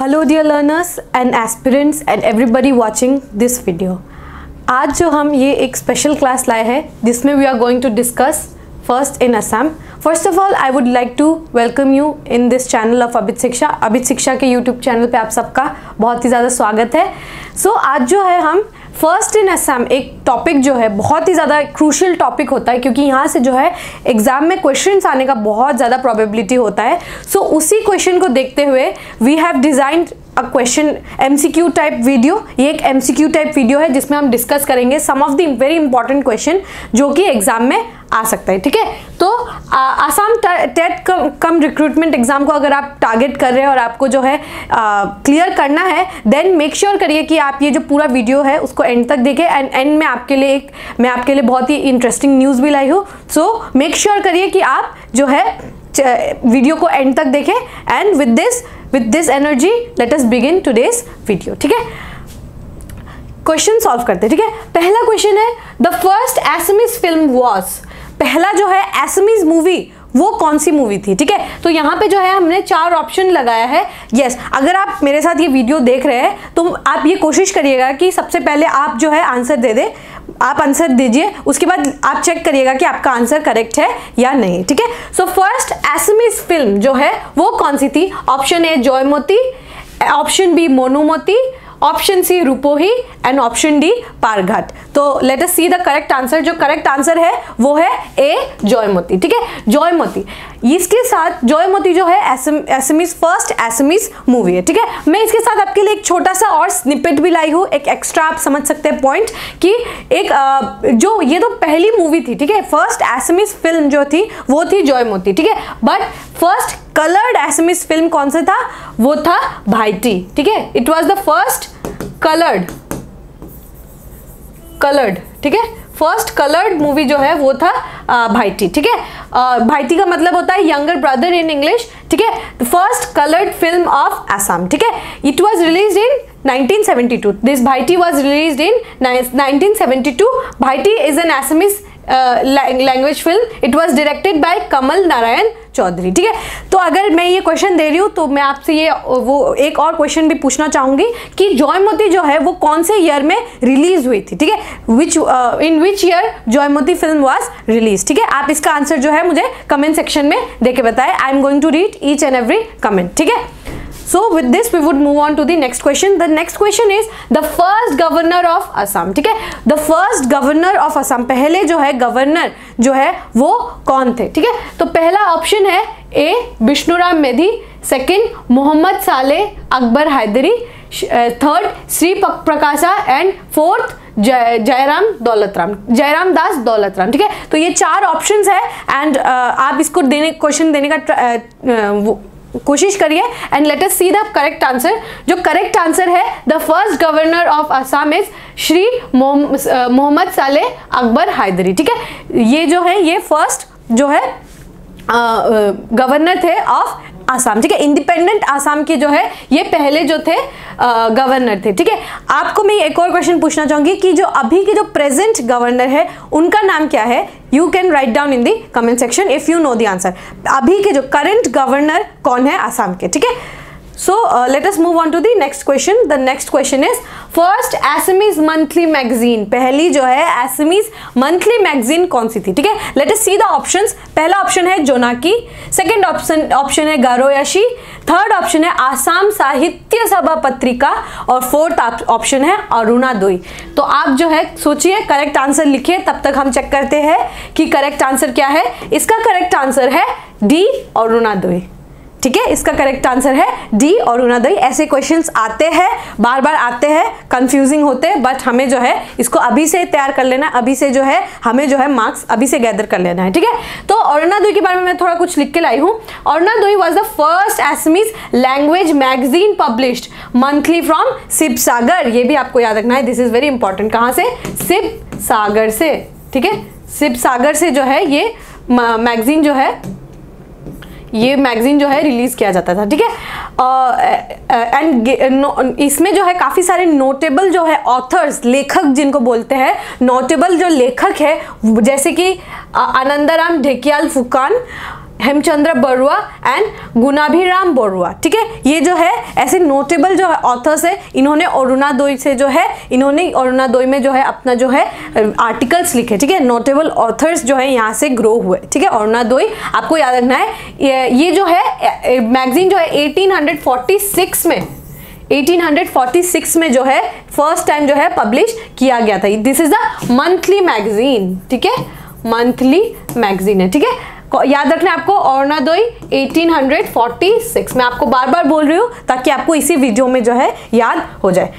Hello dear learners and aspirants and everybody watching this video. आज जो हम ये एक स्पेशल क्लास लाए हैं जिसमें we are going to discuss first in Assam. First of all I would like to welcome you in this channel of Abit Shiksha. Abit शिक्षा के यूट्यूब चैनल पे आप सबका बहुत ही ज़्यादा स्वागत है। आज जो है हम फर्स्ट इन असम एक टॉपिक जो है बहुत ही ज़्यादा क्रूशियल टॉपिक होता है क्योंकि यहाँ से जो है एग्जाम में क्वेश्चंस आने का बहुत ज़्यादा प्रोबेबिलिटी होता है। उसी क्वेश्चन को देखते हुए we have designed a question MCQ type video. ये एक एमसीक्यू टाइप वीडियो है जिसमें हम डिस्कस करेंगे some of the very important question जो कि एग्जाम में आ सकता है। ठीक है, तो आसाम टेट कम रिक्रूटमेंट एग्जाम को अगर आप टारगेट कर रहे हैं और आपको जो है क्लियर करना है देन मेक श्योर करिए कि आप ये जो पूरा वीडियो है उसको एंड तक देखें। एंड एंड में मैं आपके लिए बहुत ही इंटरेस्टिंग न्यूज़ भी लाई हूँ। सो मेक श्योर करिए कि आप जो है वीडियो को एंड तक देखें। And with this energy let us begin today's video. ठीक है, क्वेश्चन सॉल्व करते हैं। ठीक है, पहला क्वेश्चन है the first SMS film was, पहला जो है एसएमएस मूवी वो कौन सी मूवी थी। ठीक है, तो यहाँ पे जो है हमने 4 ऑप्शन लगाया है। यस, अगर आप मेरे साथ ये वीडियो देख रहे हैं तो आप ये कोशिश करिएगा कि सबसे पहले आप जो है आंसर दे दें। आप आंसर दीजिए, उसके बाद आप चेक करिएगा कि आपका आंसर करेक्ट है या नहीं। ठीक है, सो फर्स्ट एसएमएस फिल्म जो है वो कौन सी थी। Option A Jaymati, option B Monumati, option C Rupohi and option D Parghat. तो let us see the correct answer. जो करेक्ट आंसर है वो है ए जयमती। ठीक है, जयमती। इसके साथ जयमती जो है एसएमएस फर्स्ट एसएमएस मूवी है। ठीक है, मैं इसके साथ आपके लिए एक छोटा सा और स्निपेट भी लाई हूँ, एक एक्स्ट्रा आप समझ सकते हैं पॉइंट कि एक जो ये तो पहली मूवी थी। ठीक है, फर्स्ट एसएमएस फिल्म जो थी वो थी जयमती। ठीक है, but first coloured SMS film कौन सा था, वो था भाईटी। ठीक है, it was the first coloured. ठीक है, फर्स्ट कलर्ड मूवी जो है वो था भाईटी। ठीक है, भाईटी का मतलब होता है यंगर ब्रदर इन इंग्लिश। ठीक है, first coloured film of Assam. ठीक है, it was released in 1972. This Bhaiti was released in 1972. Bhaiti is an Assamese language film. It was directed by Kamal Narayan Chaudhary. ठीक है, तो अगर मैं ये क्वेश्चन दे रही हूँ तो मैं आपसे ये वो एक और क्वेश्चन भी पूछना चाहूंगी कि जयमती जो है वो कौन से ईयर में रिलीज हुई थी। ठीक है, in which year Jaymati film was release. ठीक है, आप इसका आंसर जो है मुझे कमेंट सेक्शन में देके बताएं। I am going to read each and every comment. ठीक है, so with this we would move on to the next question. The next question is the first governor of Assam. ठीक है, the first governor of Assam, पहले जो है governor जो है वो कौन थे। ठीक है, तो पहला ऑप्शन है A Bishnuram Medhi, second Mohammad Saleh Akbar Hydari, third Shri Prakasa and fourth Jairam Das Daulatram. ठीक है, तो ये 4 ऑप्शंस है एंड आप इसको क्वेश्चन देने का कोशिश करिए and let us see the correct answer. जो करेक्ट आंसर है the first governor of Assam is Shri Muhammad Saleh Akbar Hydari. ठीक है, ये जो है ये फर्स्ट जो है गवर्नर थे ऑफ आसाम। ठीक है, इंडिपेंडेंट आसाम के जो है ये पहले जो थे गवर्नर थे। ठीक है, आपको मैं एक और क्वेश्चन पूछना चाहूंगी कि जो अभी के जो प्रेजेंट गवर्नर है उनका नाम क्या है। You can write down in the comment section if you know the answer. अभी के जो करंट गवर्नर कौन है आसाम के। ठीक है, so let us move on to the next question. The next question is first Assamese monthly magazine, पहली जो है Assamese monthly magazine कौन सी थी। ठीक है, let us see the options. पहला ऑप्शन है जोनाकी, सेकंड ऑप्शन है गारोयाशी, थर्ड ऑप्शन है आसाम साहित्य सभा पत्रिका और फोर्थ ऑप्शन है अरुणादोई। तो आप जो है सोचिए, करेक्ट आंसर लिखिए, तब तक हम चेक करते हैं कि करेक्ट आंसर क्या है। इसका करेक्ट आंसर है डी अरुणादोई। ठीक है, इसका करेक्ट आंसर है डी अरुणादोई। ऐसे क्वेश्चंस आते हैं, बार बार आते हैं, कंफ्यूजिंग होते हैं, बट हमें जो है इसको अभी से तैयार कर लेना, अभी से जो है हमें जो है मार्क्स अभी से गैदर कर लेना है। ठीक है, तो अरुणादोई के बारे में मैं थोड़ा कुछ लिख के लाई हूँ। Arunodoi was the first Assamese language magazine published monthly from Sivasagar. ये भी आपको याद रखना है, दिस इज वेरी इंपॉर्टेंट। कहाँ से, शिवसागर से। ठीक है, शिवसागर से जो है ये मैगजीन जो है रिलीज किया जाता था। ठीक है, एंड इसमें जो है काफी सारे नोटेबल जो है ऑथर्स, लेखक जिनको बोलते हैं, नोटेबल जो लेखक है जैसे कि आनंदाराम ढेकियाल फुकान, हेमचंद्र बरुआ एंड गुणाभिराम बरुआ। ठीक है, ये जो है ऐसे नोटेबल जो ऑथर्स है, इन्होंने अरुणादोई से जो है, इन्होंने अरुणादोई में जो है अपना जो है आर्टिकल्स लिखे। ठीक है, नोटेबल ऑथर्स जो है यहाँ से ग्रो हुए। ठीक है, अरुणादोई आपको याद रखना है। ये जो है मैगजीन जो है 1846 में जो है फर्स्ट टाइम जो है पब्लिश किया गया था। This is the monthly magazine. ठीक है, मंथली मैगजीन है। ठीक है, याद रखना है आपको अरुणादोई 1846। मैं आपको बार बार बोल रही हूँ ताकि आपको इसी वीडियो में जो है याद हो जाए।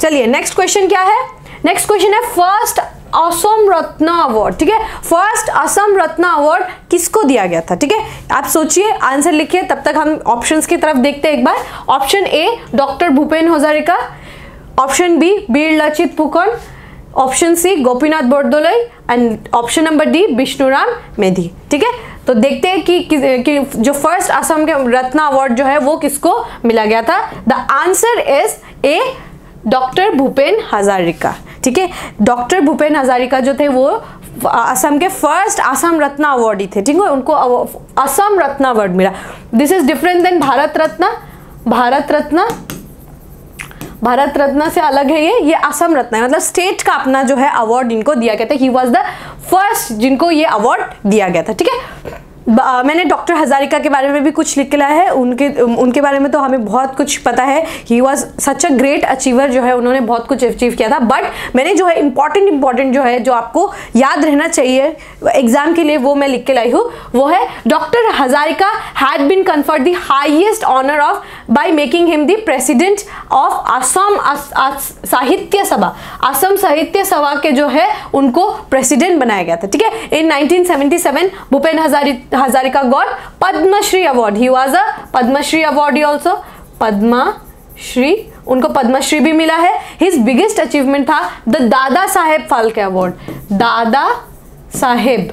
चलिए नेक्स्ट क्वेश्चन क्या है? नेक्स्ट क्वेश्चन है फर्स्ट असम रत्न अवार्ड। ठीक है, फर्स्ट असम रत्न अवार्ड किसको दिया गया था? ठीक है, आप सोचिए, आंसर लिखिए, तब तक हम ऑप्शंस की तरफ देखते हैं एक बार। Option A doctor Bhupen Hazarika, option B Veer Lachit Phukan, option C Gopinath Bordoloi and option number D Bishnuram Medhi. ठीक है, तो देखते हैं कि जो फर्स्ट असम के रत्न अवार्ड जो है वो किसको मिला गया था। The answer is a doctor Bhupen Hazarika. ठीक है, डॉक्टर भूपेन हजारिका जो थे वो असम के फर्स्ट असम रत्न अवार्डी थे। ठीक है, उनको असम रत्न अवार्ड मिला। This is different than Bharat Ratna. Bharat Ratna से अलग है ये असम रत्न है, मतलब स्टेट का अपना जो है अवार्ड इनको दिया गया था। ही वॉज द फर्स्ट जिनको ये अवार्ड दिया गया था। ठीक है, मैंने डॉक्टर हजारिका के बारे में भी कुछ लिख के लाया है। उनके बारे में तो हमें बहुत कुछ पता है। He was such a great achiever, जो है उन्होंने बहुत कुछ अचीव किया था। बट मैंने जो है इंपॉर्टेंट जो है जो आपको याद रहना चाहिए एग्जाम के लिए, वो मैं लिख के लाई हूँ। वो है doctor Hazarika had been conferred the highest honour of by making him the president of Assam Sahitya Sabha. Assam Sahitya सभा के जो है उनको प्रेसिडेंट बनाया गया था। ठीक है, in 1977 Bhupen Hazarika got Padmashri award. He was a Padmashri awardee also. Padmashri, उनको पद्मश्री भी मिला है। हिज बिगेस्ट अचीवमेंट था द दादा साहेब फाल्के अवार्ड। दादा साहेब,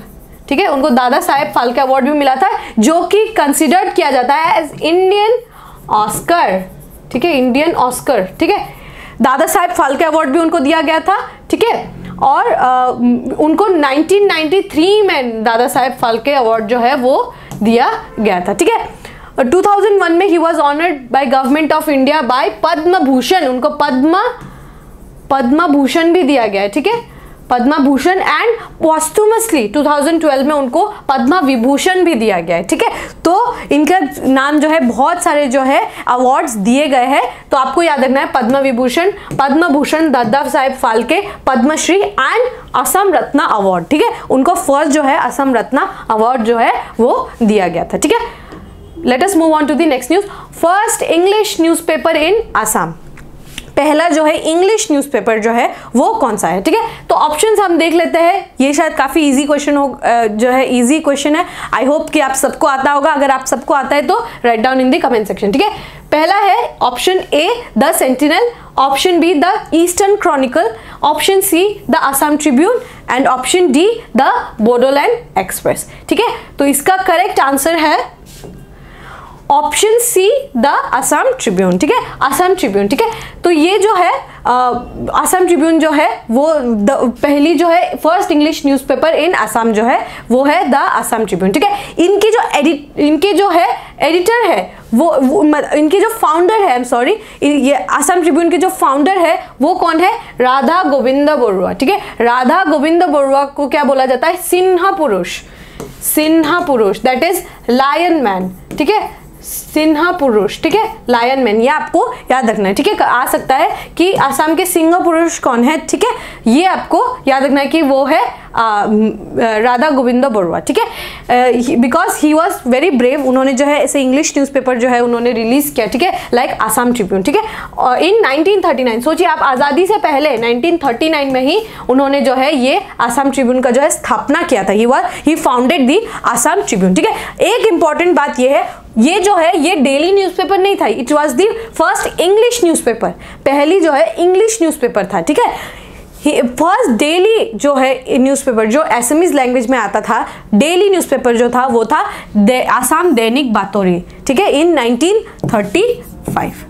ठीक है, उनको दादा साहेब फाल्के अवार्ड भी मिला था, जो कि कंसिडर्ड किया जाता है एज इंडियन ऑस्कर। ठीक है, इंडियन ऑस्कर। ठीक है, दादा साहेब फाल्के अवार्ड भी उनको दिया गया था। ठीक है, और उनको 1993 में दादा साहेब फाल्के अवार्ड जो है वो दिया गया था। ठीक है, 2001 में he was honoured by government of India by Padma Bhushan. उनको पद्म भूषण भी दिया गया है। ठीक है, पद्म भूषण एंड पॉस्टुमसली 2012 में उनको पद्म विभूषण भी दिया गया है। ठीक है, तो इनका नाम जो है बहुत सारे जो है अवार्ड्स दिए गए हैं, तो आपको याद रखना है पद्म विभूषण, पद्म भूषण, दादा साहेब फाल्के, पद्मश्री एंड असम रत्न अवार्ड। ठीक है, उनको फर्स्ट जो है असम रत्न अवार्ड जो है वो दिया गया था। ठीक है, let us move on to the next news. First English newspaper in Assam. पहला जो है इंग्लिश न्यूज़पेपर जो है वो कौन सा है? ठीक है, तो ऑप्शंस हम देख लेते हैं। ये शायद काफी इजी क्वेश्चन हो, जो है इजी क्वेश्चन है। आई होप कि आप सबको आता होगा। अगर आप सबको आता है तो write down in the comment section. ठीक है, पहला है option A the sentinel, option be the eastern Chronicle, option see the Assam Tribune and option D the Bodoland express. ठीक है, तो इसका करेक्ट आंसर है option see the Assam Tribune. ठीक है, असम ट्रिब्यून। ठीक है, तो ये जो है असम ट्रिब्यून जो है वो पहली जो है first English newspaper in Assam जो है वो है द असम ट्रिब्यून। ठीक है, इनके जो है एडिटर है वो इनके जो फाउंडर है, आई एम सॉरी, ये असम ट्रिब्यून के जो फाउंडर है वो कौन है? राधा गोविंद बरुआ। ठीक है, राधा गोविंद बरुआ को क्या बोला जाता है? सिन्हा पुरुष। सिन्हा पुरुष, दैट इज लायन मैन। ठीक है, सिन्हा पुरुष। ठीक है, लायन मैन, ये आपको याद रखना है। ठीक है, आ सकता है कि असम के सिंह पुरुष कौन है। ठीक है, ये आपको याद रखना है कि वो है राधा गोविंद बरुआ। ठीक है, because he was very brave. उन्होंने जो है ऐसे इंग्लिश न्यूज़पेपर जो है उन्होंने रिलीज किया। ठीक है, लाइक असम ट्रिब्यून। ठीक है, इन 1939, सोचिए आप, आज़ादी से पहले 1939 में ही उन्होंने जो है ये असम ट्रिब्यून का जो है स्थापना किया था। ही फाउंडेड दी असम ट्रिब्यून। ठीक है, एक इंपॉर्टेंट बात ये है, ये जो है ये डेली न्यूज़पेपर नहीं था, it was the first English newspaper. पहली जो है इंग्लिश न्यूज़पेपर था। ठीक है, फर्स्ट डेली जो है न्यूज़पेपर जो असमीज लैंग्वेज में आता था, डेली न्यूज़पेपर जो था वो था आसाम दैनिक बातोरी। ठीक है, इन 1935।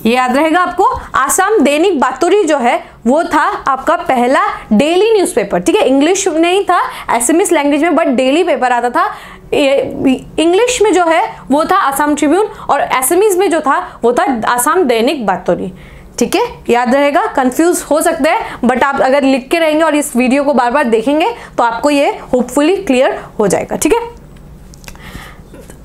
ये याद रहेगा आपको, आसाम दैनिक बातोरी जो है वो था आपका पहला डेली न्यूज़पेपर। ठीक है, इंग्लिश नहीं था, असमीज लैंग्वेज में, बट डेली पेपर आता था इंग्लिश में जो है वो था आसाम ट्रिब्यून और असमीज में जो था वो था आसाम दैनिक बातोरी। ठीक है, याद रहेगा, कंफ्यूज हो सकते हैं बट आप अगर लिख के रहेंगे और इस वीडियो को बार बार देखेंगे तो आपको ये होपफुली क्लियर हो जाएगा। ठीक है,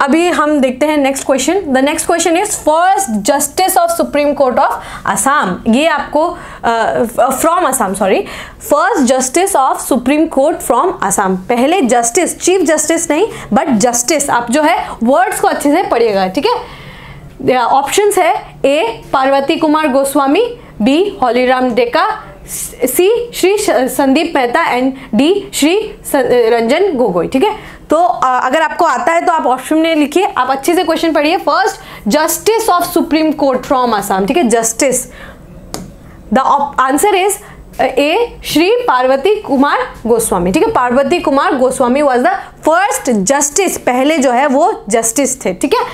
अभी हम देखते हैं next question. The next question is first justice of supreme court of Assam. ये आपको from Assam, sorry, first justice of supreme court from Assam. पहले जस्टिस, चीफ जस्टिस नहीं बट जस्टिस, आप जो है वर्ड्स को अच्छे से पढ़िएगा। ठीक है, ऑप्शंस है A Parvati Kumar Goswami, B Holiram Deka, C Shri Sandeep Mehta and D Shri Ranjan Gogoi. ठीक है, तो अगर आपको आता है तो आप ऑप्शन में लिखिए, आप अच्छे से क्वेश्चन पढ़िए। First justice of supreme court from Assam. ठीक है, justice, the answer is a Shri Parvati Kumar Goswami. ठीक है, Parvati Kumar Goswami was the first justice, पहले जो है वो जस्टिस थे। ठीक है,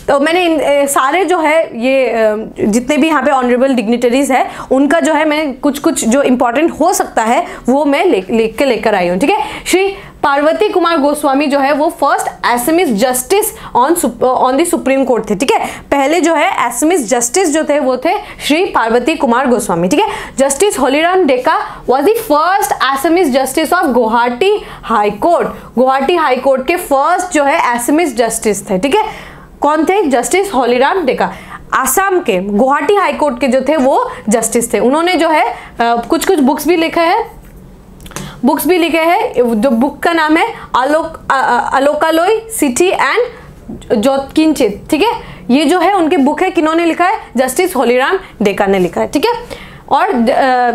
तो मैंने सारे जो है ये जितने भी यहाँ पे ऑनरेबल डिग्निटरीज है उनका जो है मैं कुछ जो इंपॉर्टेंट हो सकता है वो मैं लिख के लेकर आई हूँ। ठीक है, श्री पार्वती कुमार गोस्वामी जो है वो first Assamese justice on the supreme court थे। ठीक है, पहले जो है असमीज जस्टिस जो थे वो थे श्री पार्वती कुमार गोस्वामी। ठीक है, justice Holiram Deka was the first Assamese justice of Guwahati high court. Guwahati high court के फर्स्ट जो है असमीज जस्टिस थे। ठीक है, कौन थे? जस्टिस हॉलीराम डेका। आसाम के गुवाहाटी हाई कोर्ट के जो थे वो जस्टिस थे। उन्होंने जो है कुछ बुक्स भी लिखे हैं, जो बुक का नाम है अलोकालोई सिटी एंड जोतकिंचित। ठीक है, ये जो है उनके बुक है, किन्होंने लिखा है? जस्टिस हॉलीराम डेका ने लिखा है। ठीक है, और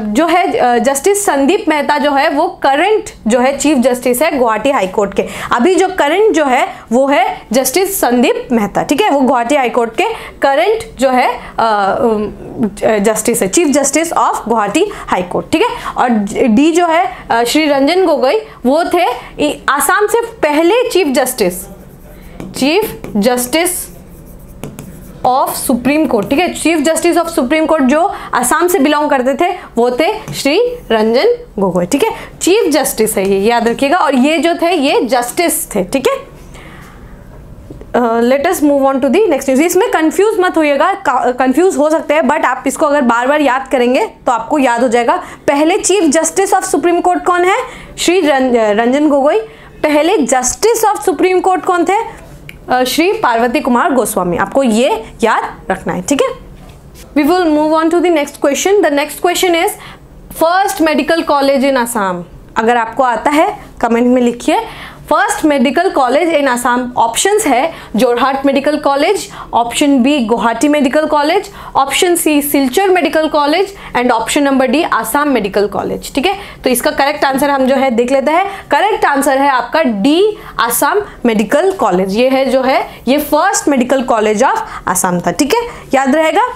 जो है जस्टिस संदीप मेहता जो है वो करंट जो है चीफ जस्टिस है गुवाहाटी हाई कोर्ट के। अभी जो करंट जो है वो है जस्टिस संदीप मेहता। ठीक है, वो गुवाहाटी हाई कोर्ट के करंट जो है जस्टिस है, chief justice of Guwahati high court. ठीक है, और डी जो है श्री रंजन गोगोई, वो थे आसाम से पहले chief justice of supreme court. ठीक है, chief justice of supreme court जो असम से बिलोंग करते थे वो थे श्री रंजन गोगोई। ठीक है, चीफ जस्टिस है ये, याद रखिएगा, और ये जो थे ये जस्टिस थे। ठीक है, let us move on to the next news. इसमें कंफ्यूज मत होइएगा, कंफ्यूज हो सकते हैं बट आप इसको अगर बार बार याद करेंगे तो आपको याद हो जाएगा। पहले chief justice of supreme court कौन है? श्री रंजन गोगोई। पहले जस्टिस ऑफ सुप्रीम कोर्ट कौन थे? श्री पार्वती कुमार गोस्वामी। आपको ये याद रखना है। ठीक है, we will move on to the next question. The next question is first medical college in Assam. अगर आपको आता है कमेंट में लिखिए। First medical college in Assam, options है Jorhat medical college, option B Guwahati medical college, option C Silchar medical college and option number D Assam medical college. ठीक है, तो इसका करेक्ट आंसर हम जो है देख लेते हैं। करेक्ट आंसर है आपका डी आसाम मेडिकल कॉलेज। ये है जो है ये first medical college of Assam था। ठीक है, याद रहेगा।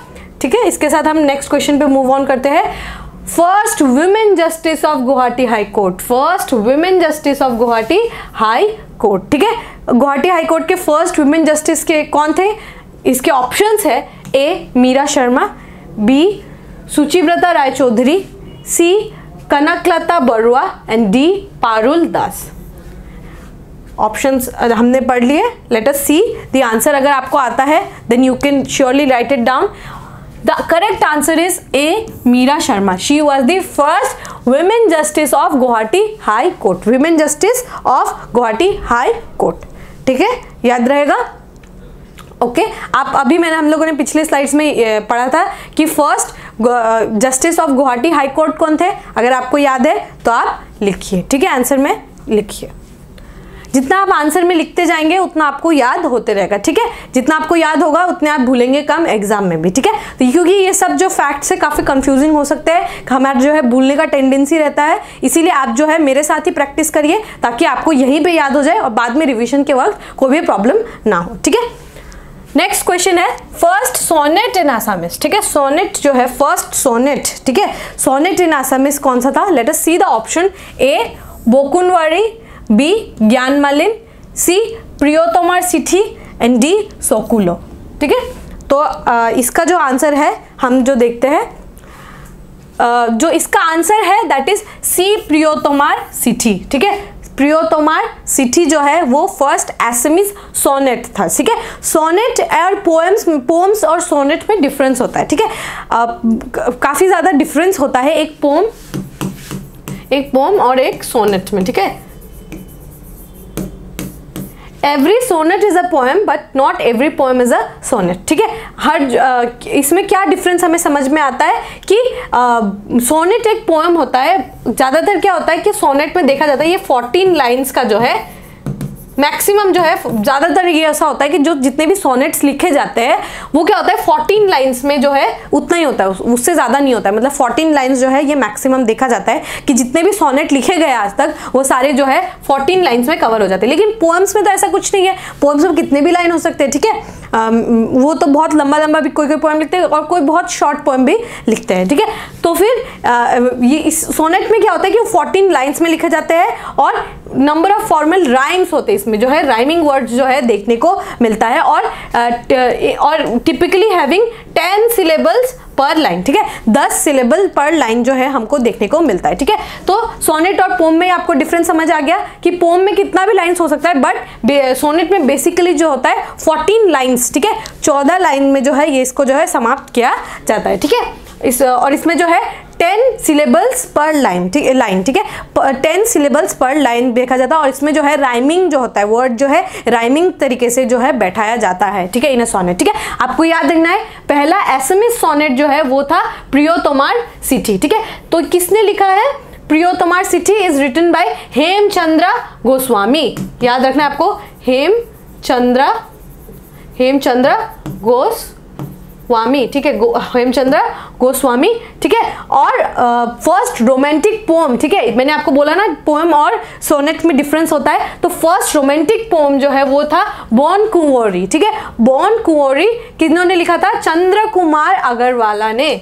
ठीक है, इसके साथ हम नेक्स्ट क्वेश्चन पे मूव ऑन करते हैं। First women justice of Guwahati high court. First women justice of Guwahati high court. ठीक है, गुवाहाटी हाई कोर्ट के फर्स्ट वुमेन जस्टिस के कौन थे? इसके ऑप्शंस है A Meera Sharma, B Suchibrata Roy Chowdhury, C Kanaklata Barua and D Parul Das. Options हमने पढ़ लिए। Let us see the answer. अगर आपको आता है then you can surely right it down. The correct answer is A. Meera Sharma. She was the first women justice of Guwahati High Court. Women justice of Guwahati High Court. ठीक है, याद रहेगा। Okay, आप अभी हम लोगों ने पिछले स्लाइड्स में पढ़ा था कि first justice of Guwahati high court कौन थे। अगर आपको याद है तो आप लिखिए। ठीक है, आंसर में लिखिए। जितना आप आंसर में लिखते जाएंगे उतना आपको याद होते रहेगा। ठीक है, जितना आपको याद होगा उतने आप भूलेंगे कम एग्जाम में भी। ठीक है, तो क्योंकि ये सब जो फैक्ट्स है काफ़ी कंफ्यूजिंग हो सकते हैं, हमारा जो है भूलने का टेंडेंसी रहता है, इसीलिए आप जो है मेरे साथ ही प्रैक्टिस करिए ताकि आपको यहीं पे याद हो जाए और बाद में रिविजन के वक्त कोई भी प्रॉब्लम ना हो। ठीक है, नेक्स्ट क्वेश्चन है फर्स्ट सोनेट इन आसामिस। ठीक है, सोनेट जो है फर्स्ट सोनेट। ठीक है, सोनेट इन आसामिस कौन सा था? Let us see the option. A Bonkunwari, B Gyan Malin, C प्रियोतोमार सिठी and D सोकुलो। ठीक है, तो इसका जो आंसर है हम जो देखते हैं, जो इसका आंसर है दैट इज सी प्रियोतोमार सिठी। ठीक है, प्रियोतोमार सिटी जो है वो फर्स्ट एसएमएस सोनेट था, ठीक है। सोनेट और पोम्स और सोनेट में डिफरेंस होता है, ठीक है। काफी ज्यादा डिफरेंस होता है एक पोम और एक सोनेट में, ठीक है। Every sonnet is a poem but not every poem is a sonnet, ठीक है। इसमें क्या डिफरेंस हमें समझ में आता है कि सोनेट एक पोएम होता है, ज्यादातर क्या होता है कि सोनेट में देखा जाता है ये 14 लाइन्स का जो है मैक्सिमम जो है, ज्यादातर ये ऐसा होता है कि जो जितने भी सोनेट्स लिखे जाते हैं वो क्या होता है 14 लाइन्स में जो है उतना ही होता है, उससे ज्यादा नहीं होता है। मतलब 14 लाइन्स जो है ये मैक्सिमम देखा जाता है कि जितने भी सोनेट लिखे गए आज तक वो सारे जो है 14 लाइन्स में कवर हो जाते हैं। लेकिन पोएम्स में तो ऐसा कुछ नहीं है, पोएम्स में कितने भी लाइन हो सकते हैं, ठीक है। वो तो बहुत लंबा लंबा भी कोई पोएम लिखते हैं और कोई बहुत शॉर्ट पोएम भी लिखते हैं, ठीक है। तो फिर ये इस सोनेट में क्या होता है कि 14 लाइन्स में लिखे जाते हैं और नंबर ऑफ फॉर्मल राइम्स होते हैं, इसमें जो है राइमिंग वर्ड्स जो है देखने को मिलता है और टिपिकली हैविंग 10 सिलेबल्स पर लाइन, ठीक है। 10 सिलेबल पर लाइन जो है हमको देखने को मिलता है, ठीक है। तो सोनेट और पोम में आपको डिफरेंस समझ आ गया कि पोम में कितना भी लाइन्स हो सकता है बट सोनेट में बेसिकली जो होता है 14 लाइन्स, ठीक है। 14 लाइन में जो है ये इसको जो है समाप्त किया जाता है, ठीक है। और इसमें जो है 10 सिलेबल्स पर लाइन, ठीक है। 10 सिलेबल्स पर लाइन देखा जाता है और इसमें जो है राइमिंग जो होता है, वर्ड जो है राइमिंग तरीके से जो है बैठाया जाता है, ठीक है, इन अ सोनेट, ठीक है। आपको याद रखना है पहला एसएमएस सोनेट जो है वो था प्रियोतोमार सिटी, ठीक है। तो किसने लिखा है? Priyotomar Chithi is written by Hemchandra Goswami. याद रखना है आपको, हेमचंद्र गोस्वामी, ठीक है, हेमचंद्र गोस्वामी, ठीक है। और फर्स्ट रोमांटिक पोम, ठीक है, मैंने आपको बोला ना पोएम और सोनेट में डिफरेंस होता है, तो फर्स्ट रोमांटिक पोम जो है वो था बॉन कुंवरी, ठीक है। बॉन कुंवरी किन्होंने लिखा था? चंद्र कुमार अग्रवाला ने।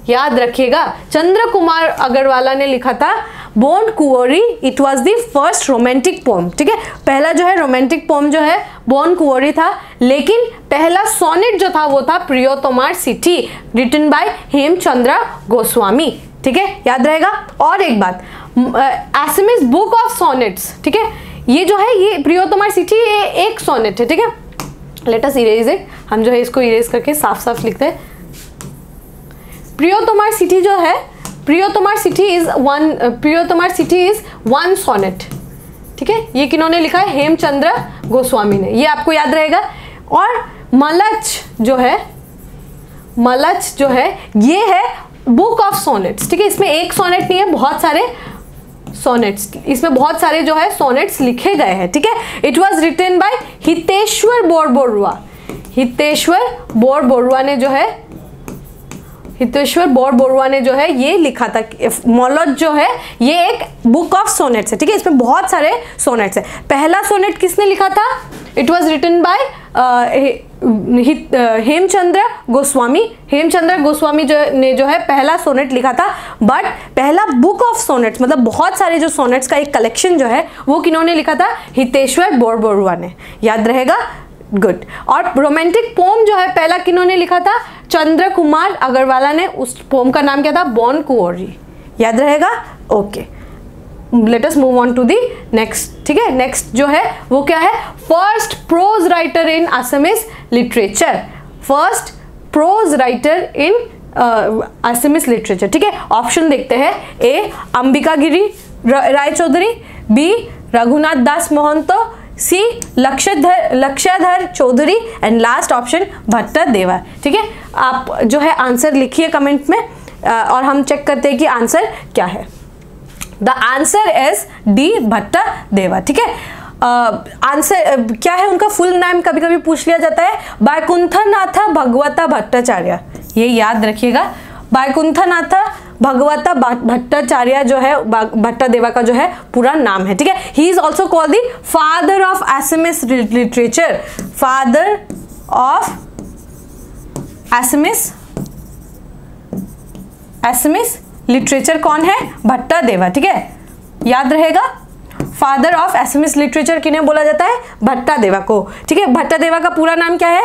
याद रखिएगा, चंद्र कुमार अग्रवाला ने लिखा था Bon Kunwari. It was the first romantic poem, ठीक है। पहला जो है रोमांटिक पोम जो है बॉन कुंवरी था, लेकिन पहला सोनेट जो था वो था प्रियोतोमार सिटी रिटन बाय हेमचंद्र गोस्वामी, ठीक है, याद रहेगा। और एक बात, एसएमएस बुक ऑफ सोनेट्स, ठीक है, ये जो है ये प्रियोतोमार सिटी एक सोनेट है, ठीक है। लेट अस इरेज इट, हम जो है इसको इरेज करके साफ साफ लिखते हैं। प्रियोतोमार सिटी जो है, Priyotomar Chithi is one sonnet, ठीक है। ये किन्होंने लिखा है? हेमचंद्र गोस्वामी ने, ये आपको याद रहेगा। और मलच जो है ये है बुक ऑफ सोनेट्स, ठीक है। इसमें एक सोनेट नहीं है, बहुत सारे सोनेट्स, इसमें बहुत सारे जो है सोनेट्स लिखे गए हैं, ठीक है। It was written by Hiteswar Borbarua. Hiteswar Borbarua ने जो है ये लिखा था। मलच जो है ये एक बुक ऑफ सोनेट्स है, ठीक है। इसमें बहुत सारे सोनेट्स है। पहला सोनेट किसने लिखा था? It was written by Hemchandra Goswami. Hemchandra Goswami ने जो है पहला सोनेट लिखा था, बट पहला बुक ऑफ सोनेट्स मतलब बहुत सारे जो सोनेट्स का एक कलेक्शन जो है वो किन्होंने लिखा था? हितेश्वर बोरबरुआ ने। याद रहेगा, गुड। और रोमांटिक पोम जो है पहला किन्होंने लिखा था? चंद्र कुमार अग्रवाला ने। उस पोम का नाम क्या था? बॉन कुंवरी। याद रहेगा, okay. Let us move on to the next, ठीक है। नेक्स्ट जो है वो क्या है? First prose writer in Assamese literature. First prose writer in Assamese literature, ठीक है। ऑप्शन देखते हैं। A Ambika Giri Roy Chowdhury, B Raghunath Das Mahanta, C Lakshyadhar Choudhury and last option Bhatta Deva, ठीक है। आप जो है आंसर लिखिए कमेंट में और हम चेक करते हैं कि आंसर क्या है। The answer is D Bhatt Deva, ठीक है। आंसर क्या है उनका फुल नाम कभी कभी पूछ लिया जाता है, बैकुंठनाथ भगवता भट्टाचार्य। ये याद रखिएगा, बैकुंठनाथ भगवता भट्टाचार्य जो है भट्टदेवा का जो है पूरा नाम है, ठीक है। He is also called the father of Assamese literature. Father of Assamese literature कौन है? भट्टदेवा, ठीक है, याद रहेगा। फादर ऑफ असमीज लिटरेचर किन्हें बोला जाता है? भट्टदेवा को, ठीक है। भट्टदेवा का पूरा नाम क्या है?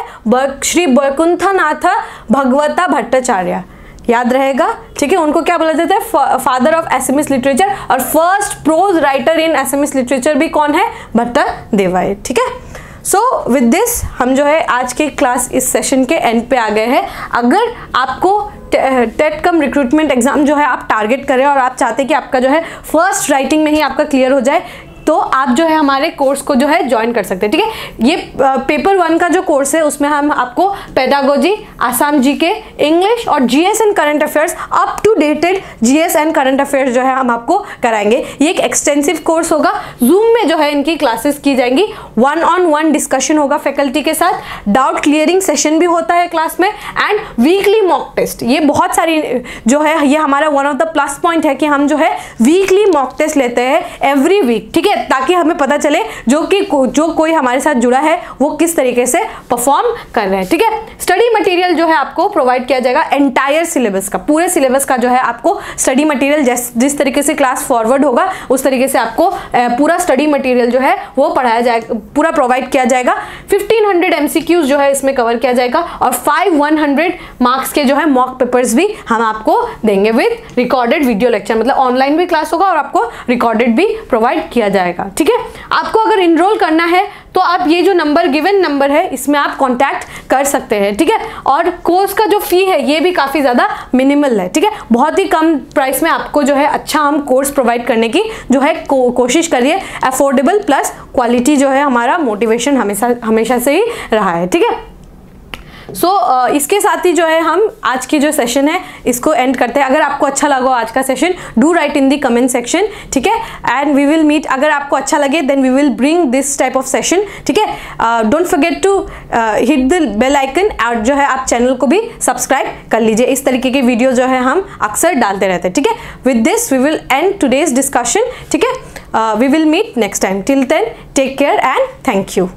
श्री बैकुंठनाथ भगवता भट्टाचार्य, याद रहेगा, ठीक है। उनको क्या बोला जाता है, फादर ऑफ एसएमएस लिटरेचर, और फर्स्ट प्रोज राइटर इन एसएमएस लिटरेचर भी कौन है, भट्टादेवा, ठीक है। सो विद दिस हम जो है आज के क्लास इस सेशन के एंड पे आ गए हैं। अगर आपको टेट कम रिक्रूटमेंट एग्जाम जो है आप टारगेट करें और आप चाहते हैं कि आपका जो है फर्स्ट राइटिंग में ही आपका क्लियर हो जाए, तो आप जो है हमारे कोर्स को जो है ज्वाइन कर सकते हैं, ठीक है। ये पेपर 1 का जो कोर्स है उसमें हम आपको पेडागोजी, आसाम जीके, इंग्लिश और GS and current affairs, up to dated GS and current affairs जो है हम आपको कराएंगे। ये एक एक्सटेंसिव कोर्स होगा। जूम में जो है इनकी क्लासेस की जाएंगी, 1-on-1 डिस्कशन होगा फैकल्टी के साथ, डाउट क्लियरिंग सेशन भी होता है क्लास में, एंड वीकली मॉक टेस्ट। ये बहुत सारी जो है, ये हमारा one of the plus point है कि हम जो है वीकली मॉक टेस्ट लेते हैं एवरी वीक, ठीक है, ताकि हमें पता चले जो कोई हमारे साथ जुड़ा है वो किस तरीके से परफॉर्म कर रहे हैं, ठीक है। स्टडी मटेरियल जो है आपको प्रोवाइड किया जाएगा, एंटायर सिलेबस का, पूरे सिलेबस का जो है आपको स्टडी मटेरियल जिस तरीके से क्लास फॉरवर्ड होगा उस तरीके से आपको पूरा स्टडी मटेरियल जो है वो पढ़ाया जाएगा, पूरा प्रोवाइड किया जाएगा। 1500 MCQs जो है इसमें कवर किया जाएगा, और 100 मार्क्स के जो है मॉक पेपर्स भी हम आपको देंगे विद रिकॉर्डेड वीडियो लेक्चर, मतलब ऑनलाइन भी क्लास होगा और आपको रिकॉर्डेड भी प्रोवाइड किया जाएगा, ठीक है। आपको अगर इनरोल करना है तो आप ये जो नंबर, गिवन नंबर है, इसमें आप कांटेक्ट कर सकते हैं, ठीक है। और कोर्स का जो फी है ये भी काफ़ी ज़्यादा मिनिमल है, ठीक है। बहुत ही कम प्राइस में आपको जो है अच्छा हम कोर्स प्रोवाइड करने की जो है कोशिश करिए। अफोर्डेबल प्लस क्वालिटी जो है हमारा मोटिवेशन हमेशा से ही रहा है, ठीक है। सो इसके साथ ही जो है हम आज की जो सेशन है इसको एंड करते हैं। अगर आपको अच्छा लगा आज का session, do right in the comment section, ठीक है, एंड वी विल मीट। अगर आपको अच्छा लगे then we will bring this type of session, ठीक है। Don't forget to hit the bell icon, और जो है आप चैनल को भी सब्सक्राइब कर लीजिए। इस तरीके के वीडियो जो है हम अक्सर डालते रहते हैं, ठीक है। With this we will end today's discussion, ठीक है। We will meet next time. Till then take care and thank you.